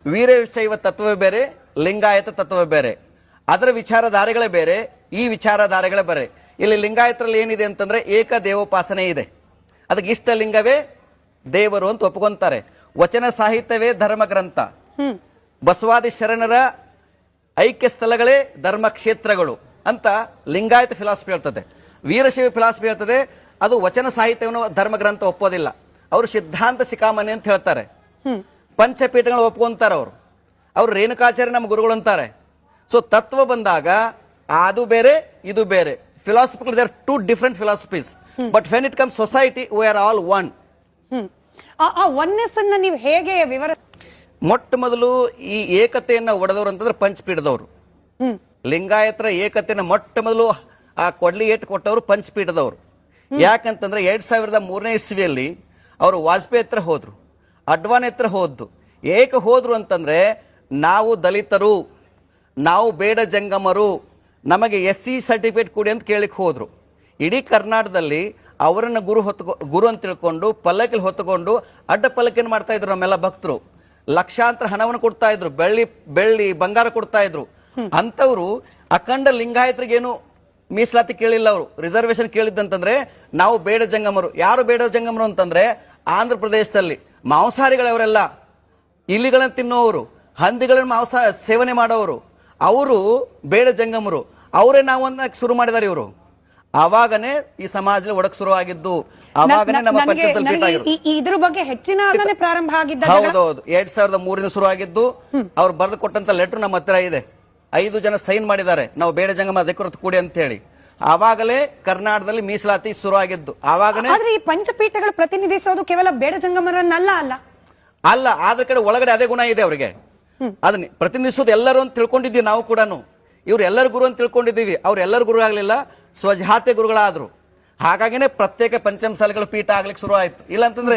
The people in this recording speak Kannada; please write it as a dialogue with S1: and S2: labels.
S1: ವೀರಶೈವ ತತ್ವವೇ ಬೇರೆ, ಲಿಂಗಾಯತ ತತ್ವವೇ ಬೇರೆ. ಅದರ ವಿಚಾರಧಾರೆಗಳೇ ಬೇರೆ, ಈ ವಿಚಾರಧಾರೆಗಳೇ ಬೇರೆ. ಇಲ್ಲಿ ಲಿಂಗಾಯತರಲ್ಲಿ ಏನಿದೆ ಅಂತಂದ್ರೆ ಏಕ ದೇವೋಪಾಸನೆ ಇದೆ. ಅದಕ್ಕೆ ಇಷ್ಟ ಲಿಂಗವೇ ದೇವರು ಅಂತ ಒಪ್ಕೊಂತಾರೆ. ವಚನ ಸಾಹಿತ್ಯವೇ ಧರ್ಮ ಗ್ರಂಥ. ಬಸವಾದಿ ಶರಣರ ಐಕ್ಯ ಸ್ಥಳಗಳೇ ಧರ್ಮ ಕ್ಷೇತ್ರಗಳು ಅಂತ ಲಿಂಗಾಯತ ಫಿಲಾಸಫಿ ಹೇಳ್ತದೆ. ವೀರಶೈವ ಫಿಲಾಸಫಿ ಹೇಳ್ತದೆ ಅದು ವಚನ ಸಾಹಿತ್ಯವನ್ನು ಧರ್ಮ ಗ್ರಂಥ ಒಪ್ಪೋದಿಲ್ಲ, ಅವರು ಸಿದ್ಧಾಂತ ಶಿಖಾಮಣಿ ಅಂತ ಹೇಳ್ತಾರೆ. ಪಂಚಪೀಠಗಳು ಒಪ್ಕೊಂತಾರೆ ಅವರು ರೇಣುಕಾಚಾರ್ಯ ನಮ್ಮ ಗುರುಗಳು ಅಂತಾರೆ. ಸೊ ತತ್ವ ಬಂದಾಗ ಅದು ಬೇರೆ ಇದು ಬೇರೆ. Philosophical there two different philosophies, but when it comes society we are all one.
S2: ಆ ಒನ್ನೆಸ್ ಅನ್ನ ನೀವು ಹೇಗೆ ವಿವರ
S1: ಮೊಟ್ಟ ಮೊದಲು ಈ ಏಕತೆಯನ್ನ ಒಡೆದವರು ಅಂತಂದ್ರೆ ಪಂಚಪೀಠದವರು. ಲಿಂಗಾಯತರ ಏಕತೆಯನ್ನ ಮೊಟ್ಟ ಮೊದಲು ಆ ಕೊಡ್ಲಿ ಏಟ್ ಕೊಟ್ಟವರು ಪಂಚಪೀಠದವರು. ಯಾಕಂತಂದ್ರೆ 2003ನೇ ಇಸ್ವಿಯಲ್ಲಿ ಅವರು ವಾಜಪೇಯಿ ಹತ್ರ ಹೋದ್ರು, ಅಡ್ವಾಣಿ ಹತ್ರ ಹೋದ್ದು. ಏಕ ಹೋದ್ರು ಅಂತಂದ್ರೆ ನಾವು ದಲಿತರು, ನಾವು ಬೇಡ ಜಂಗಮರು, ನಮಗೆ SC ಸರ್ಟಿಫಿಕೇಟ್ ಕೊಡಿ ಅಂತ ಕೇಳಿಕ್ ಹೋದ್ರು. ಇಡೀ ಕರ್ನಾಟಕದಲ್ಲಿ ಅವರನ್ನ ಗುರು ಅಂತ ತಿಳ್ಕೊಂಡು ಪಲ್ಲಕ್ಕಿಲ್ ಹೊತ್ತುಕೊಂಡು ಅಡ್ಡ ಪಲ್ಲಕ್ಕಿನ ಮಾಡ್ತಾ ಇದ್ರು ನಮ್ಮೆಲ್ಲ ಭಕ್ತರು. ಲಕ್ಷಾಂತರ ಹಣವನ್ನು ಕೊಡ್ತಾ ಇದ್ರು, ಬೆಳ್ಳಿ ಬಂಗಾರ ಕೊಡ್ತಾ ಇದ್ರು. ಅಂತವ್ರು ಅಖಂಡ ಲಿಂಗಾಯತರಿಗೇನು ಮೀಸಲಾತಿ ಕೇಳಿಲ್ಲ, ಅವರು ರಿಸರ್ವೇಶನ್ ಕೇಳಿದ್ದಂತಂದ್ರೆ ನಾವು ಬೇಡ ಜಂಗಮರು. ಯಾರು ಬೇಡ ಜಂಗಮರು ಅಂತಂದ್ರೆ ಆಂಧ್ರ ಪ್ರದೇಶದಲ್ಲಿ ಮಾಂಸಾಹಾರಿಗಳವರೆಲ್ಲ, ಇಲಿಗಳನ್ನ ತಿನ್ನೋರು, ಹಂದಿಗಳನ್ನ ಮಾಂಸ ಸೇವನೆ ಮಾಡೋರು, ಅವರು ಬೇಡ ಜಂಗಮರು. ಅವರೇ ನಾವು ಶುರು ಮಾಡಿದಾರೆ ಇವರು. ಆವಾಗನೇ ಈ ಸಮಾಜದಲ್ಲಿ ಒಡಕ್ ಶುರು ಆಗಿದ್ದು, ಆವಾಗನೇ ನಮ್ಮ ಪಂಚಾಯತ್
S2: ಇದ್ರ ಬಗ್ಗೆ ಹೆಚ್ಚಿನ ಪ್ರಾರಂಭ ಆಗಿದ್ದ.
S1: ಹೌದೌದು, 2003 ಶುರು ಆಗಿದ್ದು. ಅವ್ರು ಬರೆದು ಕೊಟ್ಟಂತ ಲೆಟರ್ ನಮ್ಮ ಹತ್ರ ಇದೆ. 5 ಜನ ಸೈನ್ ಮಾಡಿದ್ದಾರೆ, ನಾವು ಬೇಡ ಜಂಗಮ ಅಧಿಕೃತ ಕೂಡಿ ಅಂತ ಹೇಳಿ. ಆವಾಗಲೇ ಕರ್ನಾಟಕದಲ್ಲಿ ಮೀಸಲಾತಿ ಶುರು ಆಗಿದ್ದು. ಆವಾಗನೇ
S2: ಈ ಪಂಚಪೀಠಗಳು ಪ್ರತಿನಿಧಿಸೋದು ಕೇವಲ ಬೇಡ ಜಂಗಮರನ್ನಲ್ಲ
S1: ಅಲ್ಲ, ಆದ್ರ ಕಡೆ ಒಳಗಡೆ ಅದೇ ಗುಣ ಇದೆ ಅವರಿಗೆ. ಅದನ್ನ ಪ್ರತಿನಿಧಿಸೋದು ಎಲ್ಲರೂ ಅಂತ ತಿಳ್ಕೊಂಡಿದ್ದೀವಿ ನಾವು ಕೂಡ. ಇವ್ರು ಎಲ್ಲರ ಗುರು ಅಂತ ತಿಳ್ಕೊಂಡಿದ್ದೀವಿ, ಅವ್ರು ಎಲ್ಲರ ಗುರು ಆಗ್ಲಿಲ್ಲ, ಸ್ವಜಾತಿ ಗುರುಗಳಾದ್ರು. ಹಾಗಾಗಿನೇ ಪ್ರತ್ಯೇಕ ಪಂಚಮಸಾಲಿಗಳ ಪೀಠ ಆಗ್ಲಿಕ್ಕೆ ಶುರು ಆಯ್ತು. ಇಲ್ಲ ಅಂತಂದ್ರೆ